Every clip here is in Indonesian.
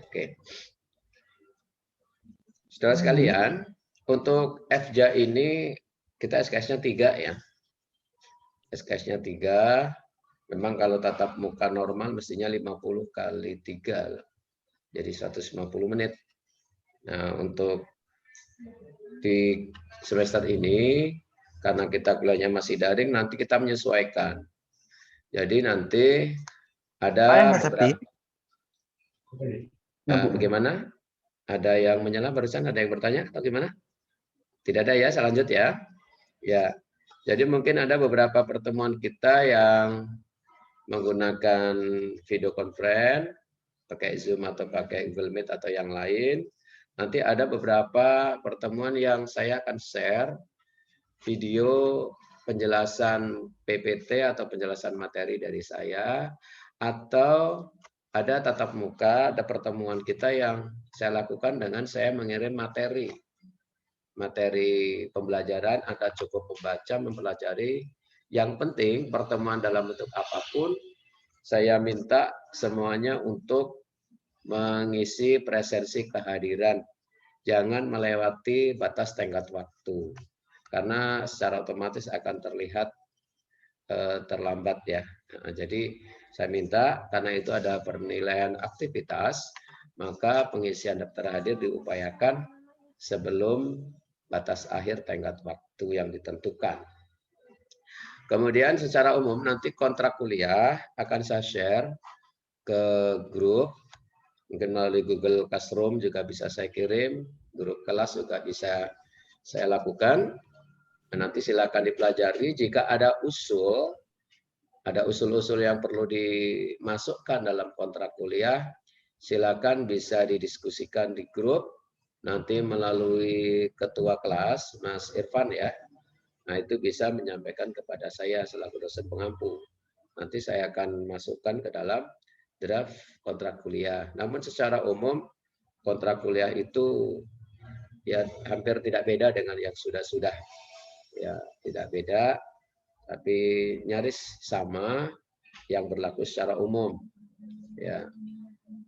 Oke. Saudara sekalian, untuk FJA ini kita SKS-nya 3 ya. SKS-nya 3. Memang kalau tatap muka normal mestinya 50 kali 3. Jadi 150 menit. Nah, untuk di semester ini, karena kita kuliahnya masih daring, nanti kita menyesuaikan. Jadi nanti ada beberapa... bagaimana? Ada yang menyala barusan, ada yang bertanya atau gimana? Tidak ada ya, saya lanjut ya. Ya, jadi mungkin ada beberapa pertemuan kita yang menggunakan video conference, pakai Zoom atau pakai Google Meet atau yang lain. Nanti ada beberapa pertemuan yang saya akan share video penjelasan PPT atau penjelasan materi dari saya, atau ada tatap muka, ada pertemuan kita yang saya lakukan dengan saya mengirim materi pembelajaran. Anda cukup membaca, mempelajari. Yang penting pertemuan dalam bentuk apapun, saya minta semuanya untuk mengisi presensi kehadiran. Jangan melewati batas tenggat waktu, karena secara otomatis akan terlihat terlambat ya. Nah, jadi saya minta, karena itu ada penilaian aktivitas, maka pengisian daftar hadir diupayakan sebelum batas akhir tenggat waktu yang ditentukan. Kemudian secara umum nanti kontrak kuliah akan saya share ke grup, mungkin melalui Google Classroom juga bisa saya kirim, grup kelas juga bisa saya lakukan. Nanti silakan dipelajari. Jika ada usul-usul yang perlu dimasukkan dalam kontrak kuliah, silakan bisa didiskusikan di grup, nanti melalui ketua kelas, Mas Irfan ya. Nah, itu bisa menyampaikan kepada saya selaku dosen pengampu. Nanti saya akan masukkan ke dalam draft kontrak kuliah. Namun secara umum, kontrak kuliah itu ya hampir tidak beda dengan yang sudah-sudah. Ya, tidak beda, tapi nyaris sama yang berlaku secara umum. Ya,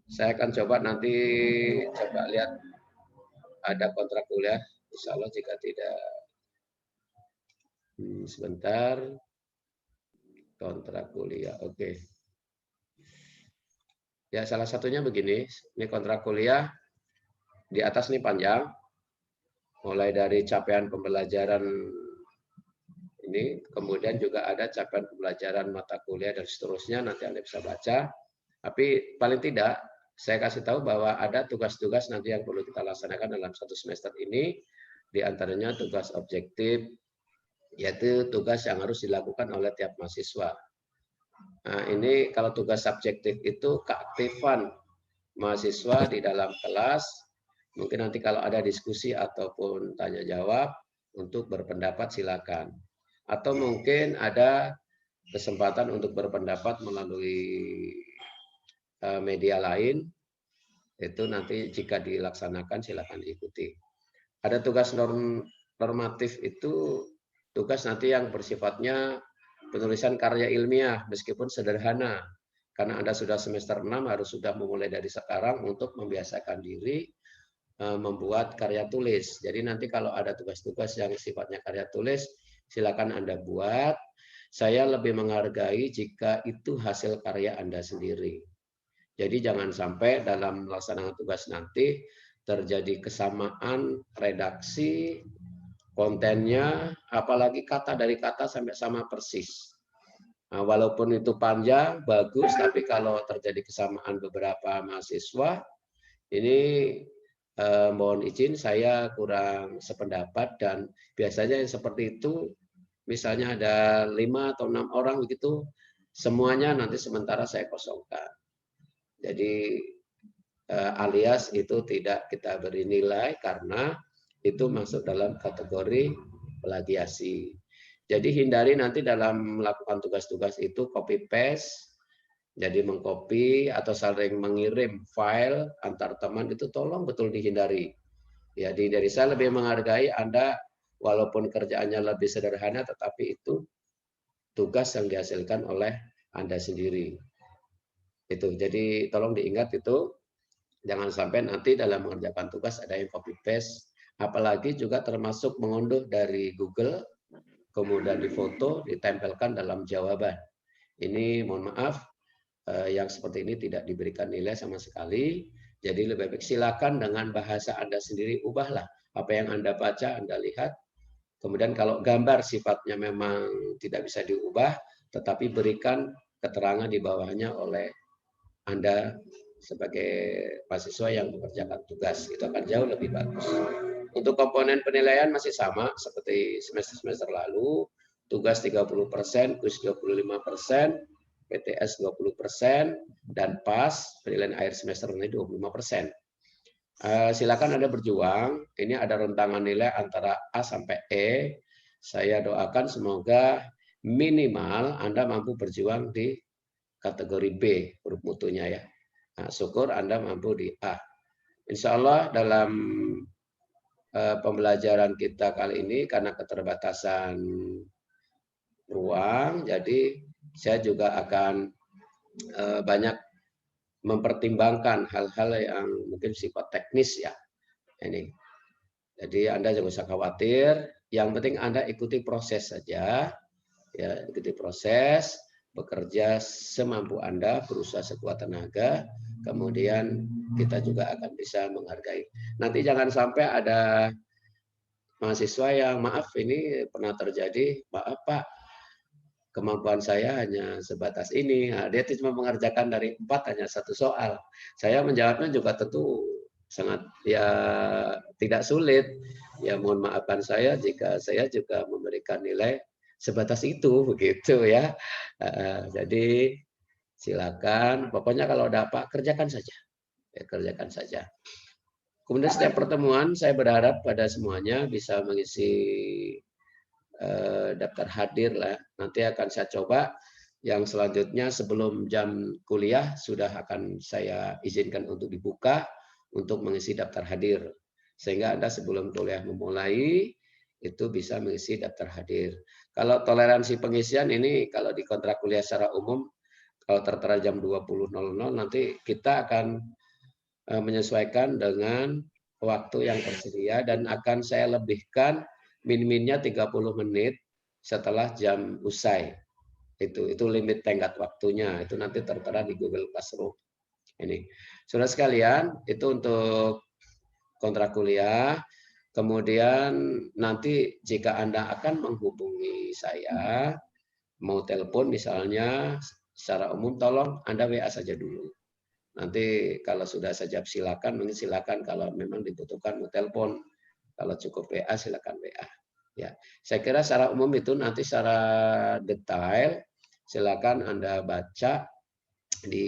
saya akan coba nanti lihat ada kontrak kuliah, insya Allah jika tidak sebentar, kontrak kuliah, oke. Ya, salah satunya begini, ini kontrak kuliah di atas nih panjang, mulai dari capaian pembelajaran ini, kemudian juga ada capaian pembelajaran mata kuliah dan seterusnya, nanti Anda bisa baca. Tapi paling tidak, saya kasih tahu bahwa ada tugas-tugas nanti yang perlu kita laksanakan dalam satu semester ini, di antaranya tugas objektif, yaitu tugas yang harus dilakukan oleh tiap mahasiswa. Nah, ini kalau tugas subjektif itu keaktifan mahasiswa di dalam kelas, mungkin nanti kalau ada diskusi ataupun tanya jawab, untuk berpendapat silakan. Atau mungkin ada kesempatan untuk berpendapat melalui media lain, itu nanti jika dilaksanakan silakan diikuti. Ada tugas normatif, itu tugas nanti yang bersifatnya penulisan karya ilmiah meskipun sederhana. Karena Anda sudah semester 6 harus sudah memulai dari sekarang untuk membiasakan diri membuat karya tulis. Jadi nanti kalau ada tugas-tugas yang sifatnya karya tulis, silakan Anda buat. Saya lebih menghargai jika itu hasil karya Anda sendiri. Jadi jangan sampai dalam melaksanakan tugas nanti terjadi kesamaan redaksi, kontennya, apalagi kata dari kata sampai sama persis. Nah, walaupun itu panjang, bagus, tapi kalau terjadi kesamaan beberapa mahasiswa, ini mohon izin saya kurang sependapat, dan biasanya yang seperti itu, misalnya ada 5 atau 6 orang begitu, semuanya nanti sementara saya kosongkan. Jadi alias itu tidak kita beri nilai karena itu masuk dalam kategori plagiasi. Jadi hindari nanti dalam melakukan tugas-tugas itu copy paste, jadi mengcopy atau saling mengirim file antar teman, itu tolong betul dihindari. Jadi dari saya lebih menghargai Anda walaupun kerjaannya lebih sederhana, tetapi itu tugas yang dihasilkan oleh Anda sendiri. Itu, jadi tolong diingat itu. Jangan sampai nanti dalam mengerjakan tugas ada yang copy paste, apalagi juga termasuk mengunduh dari Google, kemudian difoto, ditempelkan dalam jawaban. Ini mohon maaf, yang seperti ini tidak diberikan nilai sama sekali. Jadi lebih baik silakan dengan bahasa Anda sendiri, ubahlah apa yang Anda baca, Anda lihat. Kemudian kalau gambar sifatnya memang tidak bisa diubah, tetapi berikan keterangan di bawahnya oleh Anda sebagai mahasiswa yang mengerjakan tugas. Itu akan jauh lebih bagus. Untuk komponen penilaian masih sama seperti semester-semester lalu. Tugas 30%, kuis 25%, PTS 20%, dan PAS, penilaian akhir semester ini 25%. Silakan Anda berjuang. Ini ada rentangan nilai antara A sampai E. Saya doakan semoga minimal Anda mampu berjuang di kategori B, huruf mutunya ya. Nah, syukur Anda mampu di A. Insya Allah dalam pembelajaran kita kali ini karena keterbatasan ruang, jadi saya juga akan banyak mempertimbangkan hal-hal yang mungkin sifat teknis ya. Ini. Jadi Anda jangan usah khawatir, yang penting Anda ikuti proses saja, ya ikuti proses, bekerja semampu Anda, berusaha sekuat tenaga, kemudian kita juga akan bisa menghargai. Nanti jangan sampai ada mahasiswa yang maaf ini pernah terjadi, maaf Pak, kemampuan saya hanya sebatas ini. Nah, dia cuma mengerjakan dari 4 hanya 1 soal. Saya menjawabnya juga tentu sangat ya tidak sulit. Ya mohon maafkan saya jika saya juga memberikan nilai sebatas itu begitu ya. Jadi silakan, pokoknya kalau dapat kerjakan saja. Ya, kerjakan saja. Kemudian setiap pertemuan saya berharap pada semuanya bisa mengisi daftar hadir lah. Nanti akan saya coba yang selanjutnya sebelum jam kuliah sudah akan saya izinkan untuk dibuka untuk mengisi daftar hadir. Sehingga Anda sebelum kuliah memulai itu bisa mengisi daftar hadir. Kalau toleransi pengisian ini kalau di kontrak kuliah secara umum kalau tertera jam 20.00 nanti kita akan menyesuaikan dengan waktu yang tersedia dan akan saya lebihkan min-minnya 30 menit setelah jam usai. Itu limit tenggat waktunya. Itu nanti tertera di Google Classroom. Ini. Saudara sekalian, itu untuk kontrak kuliah. Kemudian nanti jika Anda akan menghubungi saya, mau telepon misalnya secara umum, tolong Anda WA saja dulu. Nanti kalau sudah saya jawab silakan, mungkin silakan kalau memang dibutuhkan mau telepon. Kalau cukup WA silakan WA. Ya, saya kira secara umum itu nanti secara detail silakan Anda baca di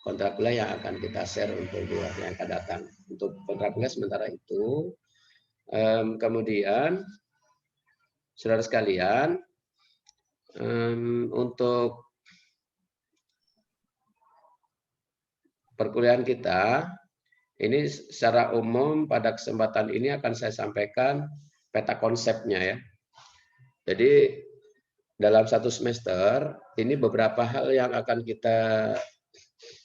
kontrak kuliah yang akan kita share untuk dua yang akan datang. Untuk kontrak kuliah sementara itu, kemudian saudara sekalian, untuk perkuliahan kita ini secara umum pada kesempatan ini akan saya sampaikan peta konsepnya ya. Jadi dalam satu semester ini beberapa hal yang akan kita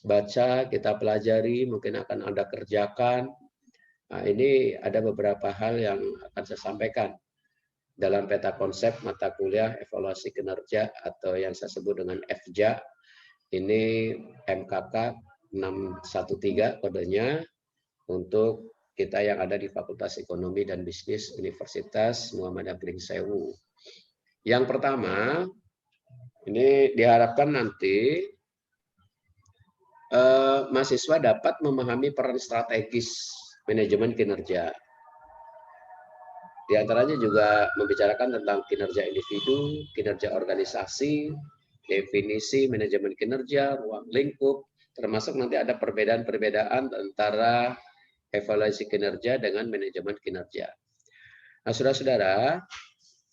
baca, kita pelajari, mungkin akan Anda kerjakan. Nah, ini ada beberapa hal yang akan saya sampaikan dalam peta konsep mata kuliah evaluasi kinerja atau yang saya sebut dengan FJA. Ini MKK 613 kodenya untuk kita yang ada di Fakultas Ekonomi dan Bisnis Universitas Muhammadiyah Pringsewu. Yang pertama, ini diharapkan nanti mahasiswa dapat memahami peran strategis manajemen kinerja. Di antaranya juga membicarakan tentang kinerja individu, kinerja organisasi, definisi manajemen kinerja, ruang lingkup, termasuk nanti ada perbedaan-perbedaan antara evaluasi kinerja dengan manajemen kinerja. Nah, saudara-saudara,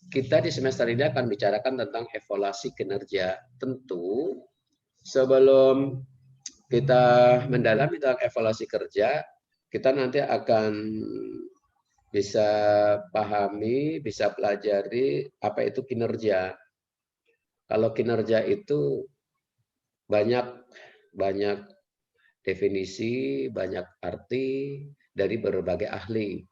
kita di semester ini akan bicarakan tentang evaluasi kinerja. Tentu sebelum kita mendalami tentang evaluasi kerja, kita nanti akan bisa pahami, bisa pelajari apa itu kinerja. Kalau kinerja itu banyak definisi, banyak arti dari berbagai ahli.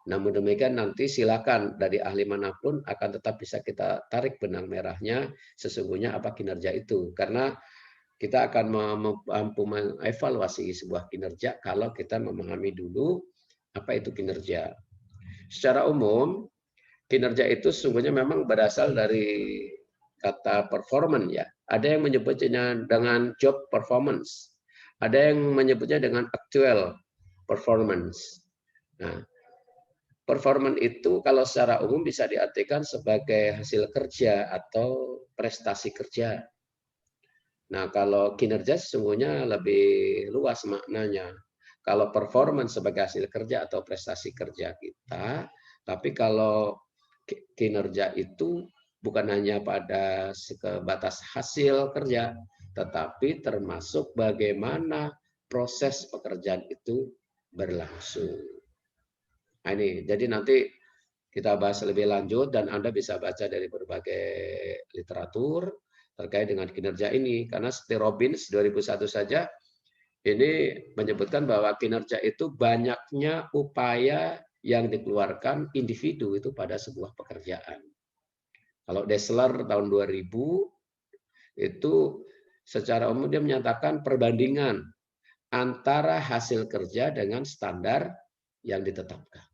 Namun demikian nanti silakan dari ahli manapun akan tetap bisa kita tarik benang merahnya sesungguhnya apa kinerja itu. Karena kita akan mampu mengevaluasi sebuah kinerja kalau kita memahami dulu apa itu kinerja. Secara umum, kinerja itu sesungguhnya memang berasal dari kata performance ya. Ada yang menyebutnya dengan job performance. Ada yang menyebutnya dengan actual performance. Nah, performance itu kalau secara umum bisa diartikan sebagai hasil kerja atau prestasi kerja. Nah, kalau kinerja sesungguhnya lebih luas maknanya. Kalau performance sebagai hasil kerja atau prestasi kerja kita, tapi kalau kinerja itu bukan hanya pada sebatas hasil kerja, tetapi termasuk bagaimana proses pekerjaan itu berlangsung. Nah, ini jadi nanti kita bahas lebih lanjut dan Anda bisa baca dari berbagai literatur terkait dengan kinerja ini karena seperti Robbins 2001 saja ini menyebutkan bahwa kinerja itu banyaknya upaya yang dikeluarkan individu itu pada sebuah pekerjaan. Kalau Dassler tahun 2000 itu secara umum dia menyatakan perbandingan antara hasil kerja dengan standar yang ditetapkan.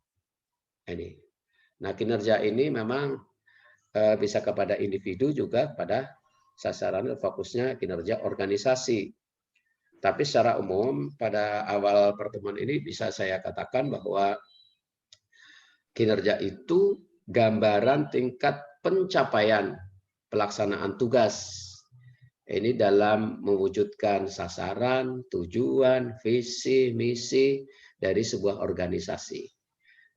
Ini. Nah, kinerja ini memang bisa kepada individu juga pada sasaran fokusnya kinerja organisasi. Tapi secara umum pada awal pertemuan ini bisa saya katakan bahwa kinerja itu gambaran tingkat pencapaian pelaksanaan tugas. Ini dalam mewujudkan sasaran, tujuan, visi, misi dari sebuah organisasi.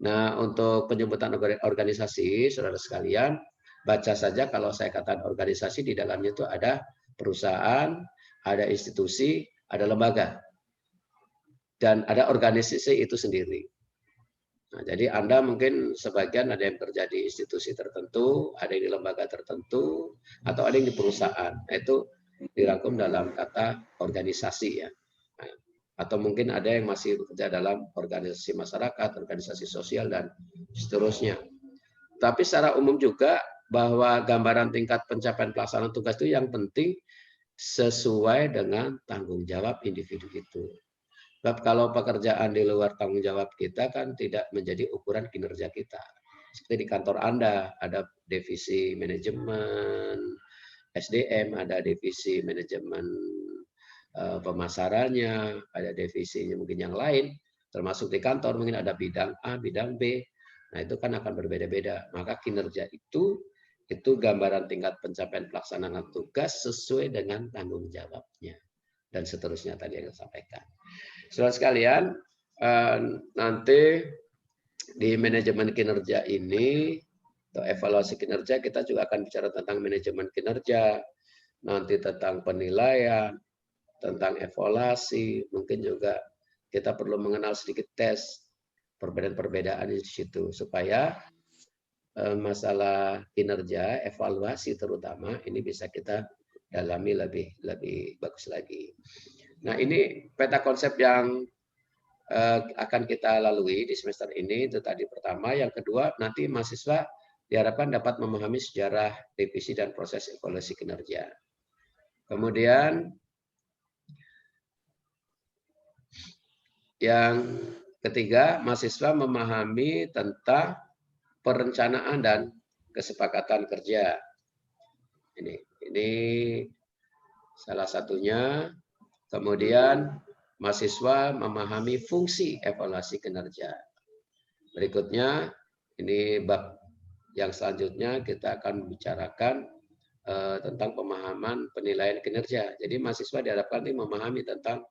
Nah, untuk penyebutan organisasi, saudara sekalian, baca saja kalau saya katakan organisasi di dalamnya itu ada perusahaan, ada institusi, ada lembaga, dan ada organisasi itu sendiri. Nah, jadi Anda mungkin sebagian ada yang kerja di institusi tertentu, ada yang di lembaga tertentu, atau ada yang di perusahaan. Nah, itu dirangkum dalam kata organisasi ya. Nah, atau mungkin ada yang masih bekerja dalam organisasi masyarakat, organisasi sosial, dan seterusnya. Tapi secara umum juga bahwa gambaran tingkat pencapaian pelaksanaan tugas itu yang penting sesuai dengan tanggung jawab individu itu. Sebab kalau pekerjaan di luar tanggung jawab kita kan tidak menjadi ukuran kinerja kita. Seperti di kantor Anda, ada divisi manajemen, SDM, ada divisi manajemen pemasarannya, ada divisinya mungkin yang lain, termasuk di kantor mungkin ada bidang A, bidang B. Nah, itu kan akan berbeda-beda. Maka kinerja itu gambaran tingkat pencapaian pelaksanaan tugas sesuai dengan tanggung jawabnya. Dan seterusnya tadi yang saya sampaikan. Saudara sekalian, nanti di manajemen kinerja ini, atau evaluasi kinerja, kita juga akan bicara tentang manajemen kinerja, nanti tentang penilaian, tentang evaluasi, mungkin juga kita perlu mengenal sedikit tes, perbedaan-perbedaan di situ, supaya masalah kinerja, evaluasi terutama, ini bisa kita dalami lebih bagus lagi. Nah, ini peta konsep yang akan kita lalui di semester ini, itu tadi pertama. Yang kedua, nanti mahasiswa diharapkan dapat memahami sejarah revisi dan proses evaluasi kinerja. Kemudian, yang ketiga, mahasiswa memahami tentang perencanaan dan kesepakatan kerja. Ini salah satunya. Kemudian mahasiswa memahami fungsi evaluasi kinerja. Berikutnya, ini bab yang selanjutnya kita akan bicarakan tentang pemahaman penilaian kinerja. Jadi mahasiswa diharapkan memahami tentang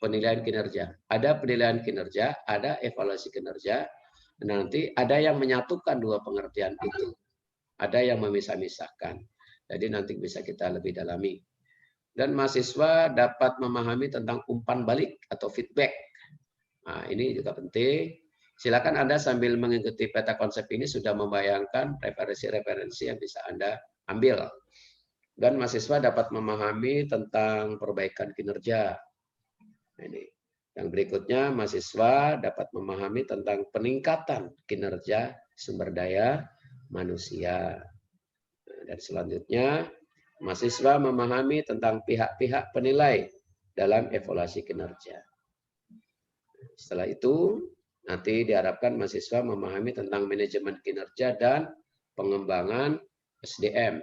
penilaian kinerja. Ada penilaian kinerja, ada evaluasi kinerja. Nanti ada yang menyatukan dua pengertian itu. Ada yang memisah-misahkan. Jadi nanti bisa kita lebih dalami. Dan mahasiswa dapat memahami tentang umpan balik atau feedback. Nah, ini juga penting. Silakan Anda sambil mengikuti peta konsep ini sudah membayangkan referensi-referensi yang bisa Anda ambil. Dan mahasiswa dapat memahami tentang perbaikan kinerja. Nah, ini. Yang berikutnya, mahasiswa dapat memahami tentang peningkatan kinerja sumber daya manusia. Dan selanjutnya, mahasiswa memahami tentang pihak-pihak penilai dalam evaluasi kinerja. Setelah itu, nanti diharapkan mahasiswa memahami tentang manajemen kinerja dan pengembangan SDM.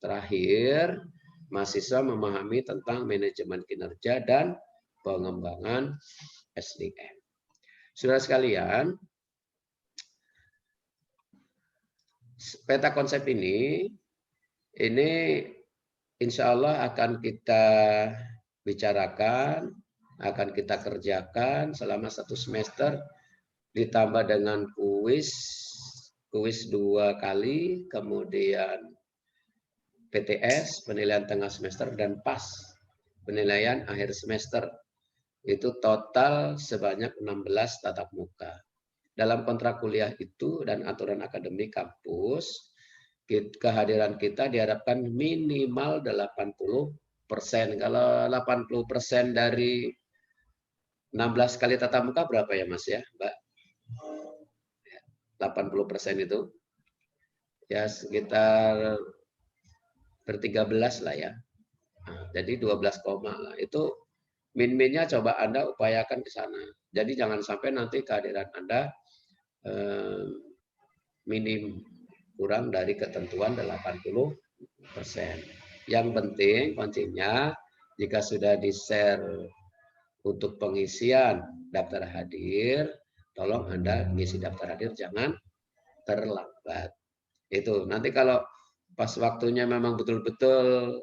Terakhir, mahasiswa memahami tentang manajemen kinerja dan pengembangan SDM. Saudara sekalian, peta konsep ini insya Allah akan kita bicarakan, akan kita kerjakan selama 1 semester, ditambah dengan kuis 2 kali, kemudian PTS, penilaian tengah semester, dan PAS, penilaian akhir semester. Itu total sebanyak 16 tatap muka. Dalam kontrak kuliah itu dan aturan akademik kampus, kehadiran kita diharapkan minimal 80%. Kalau 80% dari 16 kali tatap muka berapa ya Mas ya, Mbak? 80% itu ya sekitar ber-13 lah ya. Nah, jadi 12 koma lah. Itu min-minnya coba Anda upayakan ke sana. Jadi jangan sampai nanti kehadiran Anda minim kurang dari ketentuan 80%. Yang penting kuncinya jika sudah di-share untuk pengisian daftar hadir, tolong Anda ngisi daftar hadir jangan terlambat. Itu nanti kalau pas waktunya memang betul-betul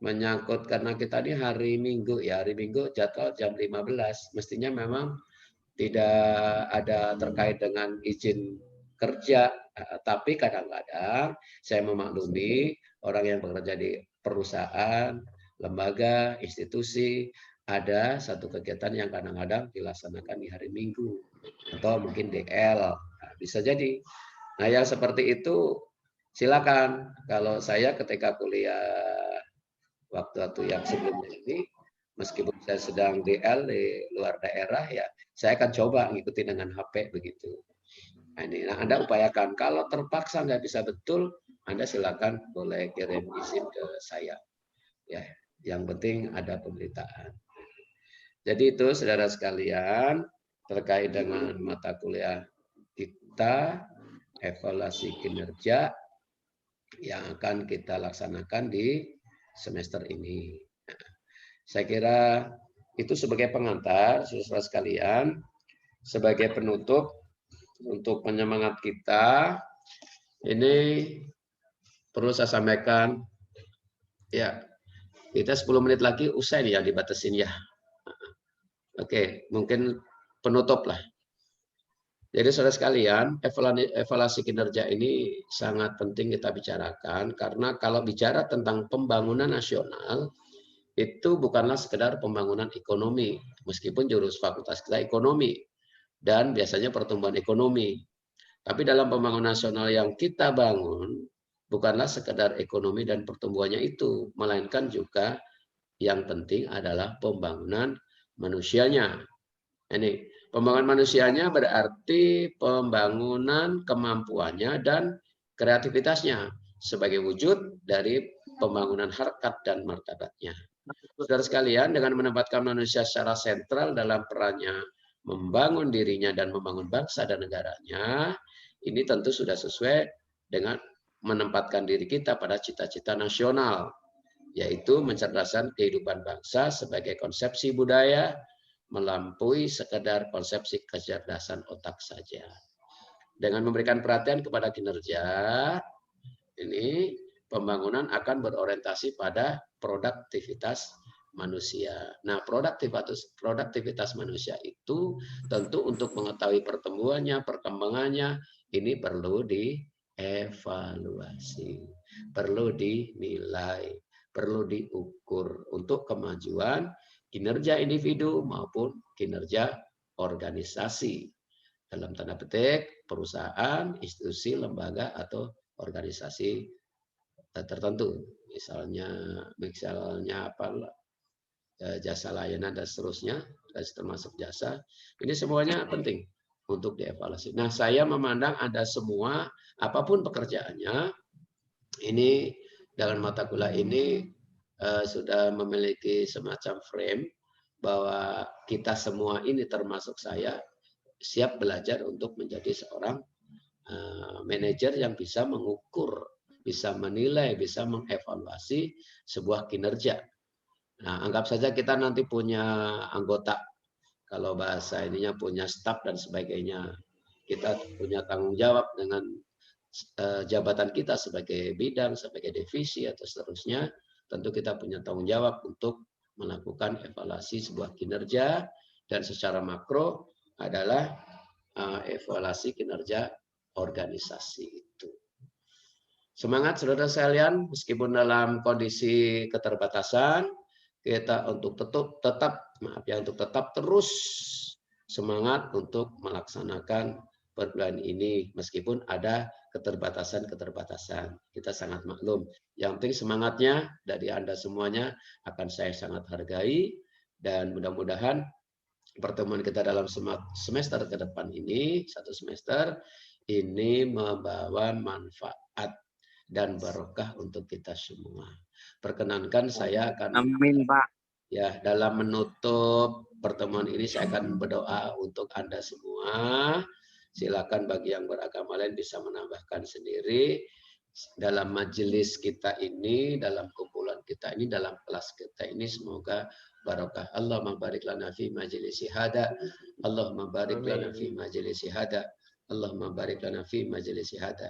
menyangkut karena kita ini hari Minggu ya, hari Minggu jadwal jam 15, mestinya memang tidak ada terkait dengan izin kerja, tapi kadang-kadang saya memaklumi orang yang bekerja di perusahaan, lembaga, institusi, ada satu kegiatan yang kadang-kadang dilaksanakan di hari Minggu atau mungkin DL, bisa jadi. Nah yang seperti itu silakan. Kalau saya ketika kuliah waktu-waktu yang sebelumnya ini, meskipun saya sedang DL di luar daerah ya, saya akan coba ngikuti dengan HP begitu. Nah, ini Anda upayakan. Kalau terpaksa nggak bisa betul, Anda silakan boleh kirim izin ke saya. Ya, yang penting ada pemberitaan. Jadi itu saudara sekalian terkait dengan mata kuliah kita evaluasi kinerja yang akan kita laksanakan di semester ini. Nah, saya kira itu sebagai pengantar, saudara sekalian, sebagai penutup untuk penyemangat kita, ini perlu saya sampaikan, ya kita 10 menit lagi usai nih yang dibatasin ya. Oke, mungkin penutup lah. Jadi saudara sekalian, evaluasi kinerja ini sangat penting kita bicarakan karena kalau bicara tentang pembangunan nasional itu bukanlah sekedar pembangunan ekonomi, meskipun jurus fakultas kita ekonomi dan biasanya pertumbuhan ekonomi. Tapi dalam pembangunan nasional yang kita bangun bukanlah sekedar ekonomi dan pertumbuhannya itu, melainkan juga yang penting adalah pembangunan manusianya. Ini pembangunan manusianya berarti pembangunan kemampuannya dan kreativitasnya sebagai wujud dari pembangunan harkat dan martabatnya. Saudara sekalian, dengan menempatkan manusia secara sentral dalam perannya membangun dirinya dan membangun bangsa dan negaranya, ini tentu sudah sesuai dengan menempatkan diri kita pada cita-cita nasional, yaitu mencerdaskan kehidupan bangsa sebagai konsepsi budaya, melampaui sekedar konsepsi kecerdasan otak saja. Dengan memberikan perhatian kepada kinerja, ini pembangunan akan berorientasi pada produktivitas manusia. Nah, produktivitas manusia itu tentu untuk mengetahui pertumbuhannya, perkembangannya, ini perlu dievaluasi, perlu dinilai, perlu diukur untuk kemajuan kinerja individu maupun kinerja organisasi. Dalam tanda petik, perusahaan, institusi, lembaga, atau organisasi tertentu. Misalnya apa? jasa layanan dan seterusnya, dan termasuk jasa. Ini semuanya penting untuk dievaluasi. Nah, saya memandang Anda semua, apapun pekerjaannya, ini dalam mata kuliah ini sudah memiliki semacam frame bahwa kita semua ini termasuk saya siap belajar untuk menjadi seorang manajer yang bisa mengukur, bisa menilai, bisa mengevaluasi sebuah kinerja. Nah, anggap saja kita nanti punya anggota, kalau bahasa ininya punya staf dan sebagainya. Kita punya tanggung jawab dengan jabatan kita sebagai bidang, sebagai divisi atau seterusnya. Tentu kita punya tanggung jawab untuk melakukan evaluasi sebuah kinerja, dan secara makro adalah evaluasi kinerja organisasi itu. Semangat saudara sekalian, meskipun dalam kondisi keterbatasan, kita untuk tetap terus semangat untuk melaksanakan perkuliahan ini meskipun ada keterbatasan-keterbatasan. Kita sangat maklum. Yang penting semangatnya dari Anda semuanya akan saya sangat hargai, dan mudah-mudahan pertemuan kita dalam semester ke depan ini, satu semester ini membawa manfaat dan barokah untuk kita semua. Perkenankan saya akan, amin Pak. Ya, dalam menutup pertemuan ini saya akan berdoa untuk Anda semua. Silakan bagi yang beragama lain bisa menambahkan sendiri. Dalam majelis kita ini, dalam kumpulan kita ini, dalam kelas kita ini, semoga barokah. Allahumma barik lana fi majlisi hada. Allahumma barik lana fi majlisi hada. Allahumma barik lana fi majlisi hada.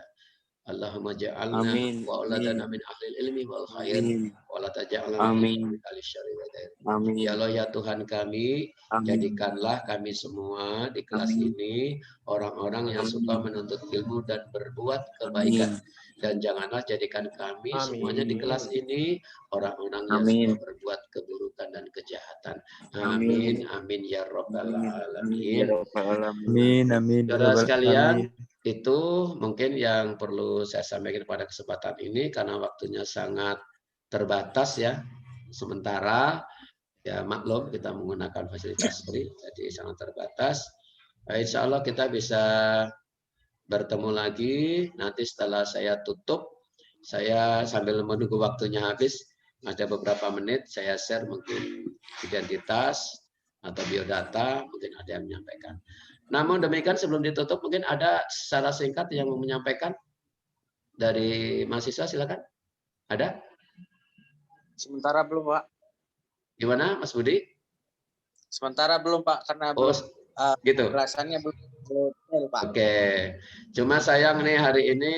Allahumma ja'alna wa auladana min ahlil ilmi wal khair wa la taj'alna min ahli syarri wa dair. Ya Allah ya Tuhan kami, jadikanlah kami semua di kelas ini orang-orang yang suka menuntut ilmu dan berbuat kebaikan, dan janganlah jadikan kami semuanya di kelas ini orang-orang yang suka berbuat keburukan dan kejahatan. Amin amin ya rabbal alamin. Amin amin. Saudara sekalian, itu mungkin yang perlu saya sampaikan pada kesempatan ini, karena waktunya sangat terbatas ya. Sementara ya maklum kita menggunakan fasilitas free, jadi sangat terbatas. Insya Allah kita bisa bertemu lagi nanti setelah saya tutup. Saya sambil menunggu waktunya habis, ada beberapa menit saya share mungkin identitas atau biodata, mungkin ada yang menyampaikan. Namun demikian sebelum ditutup mungkin ada secara singkat yang mau menyampaikan dari mahasiswa, silakan. Ada? Sementara belum Pak. Gimana Mas Budi? Sementara belum Pak, karena belum gitu. Pelaksanaannya belum Pak. Oke. Cuma sayang nih hari ini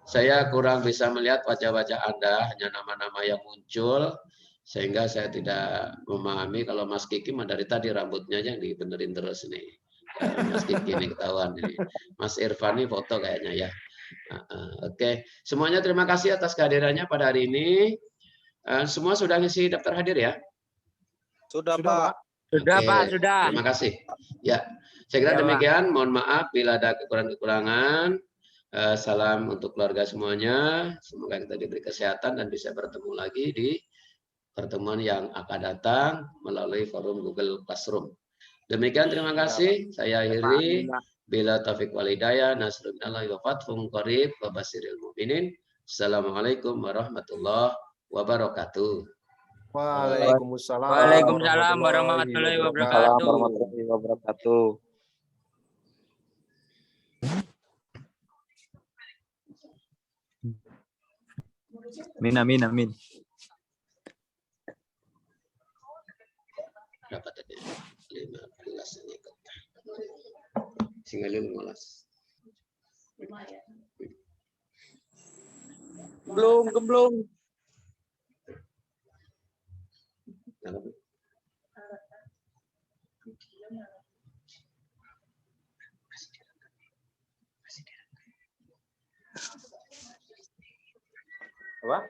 saya kurang bisa melihat wajah-wajah Anda, hanya nama-nama yang muncul, sehingga saya tidak memahami kalau Mas Kiki dari tadi rambutnya yang dibenerin terus nih. Mas Kiki ini ketahuan ini. Mas Irfan ini foto kayaknya ya. Oke, semuanya terima kasih atas kehadirannya pada hari ini. Semua sudah ngisi daftar hadir ya? Sudah Pak. Sudah Oke, Pak, sudah. Terima kasih. Ya, saya kira demikian. Mohon maaf bila ada kekurangan-kekurangan. Salam untuk keluarga semuanya. Semoga kita diberi kesehatan dan bisa bertemu lagi di pertemuan yang akan datang melalui forum Google Classroom. Demikian, terima kasih. Saya akhiri. Bila taufik wal hidayah, nasrullahi wa fathun qarib wa basiril mu'minin. Assalamualaikum warahmatullahi wabarakatuh. Waalaikumsalam. Waalaikumsalam warahmatullahi wabarakatuh. Amin amin amin. Berapa tadi? 15 ini. Tinggal 15. Belum. Apa?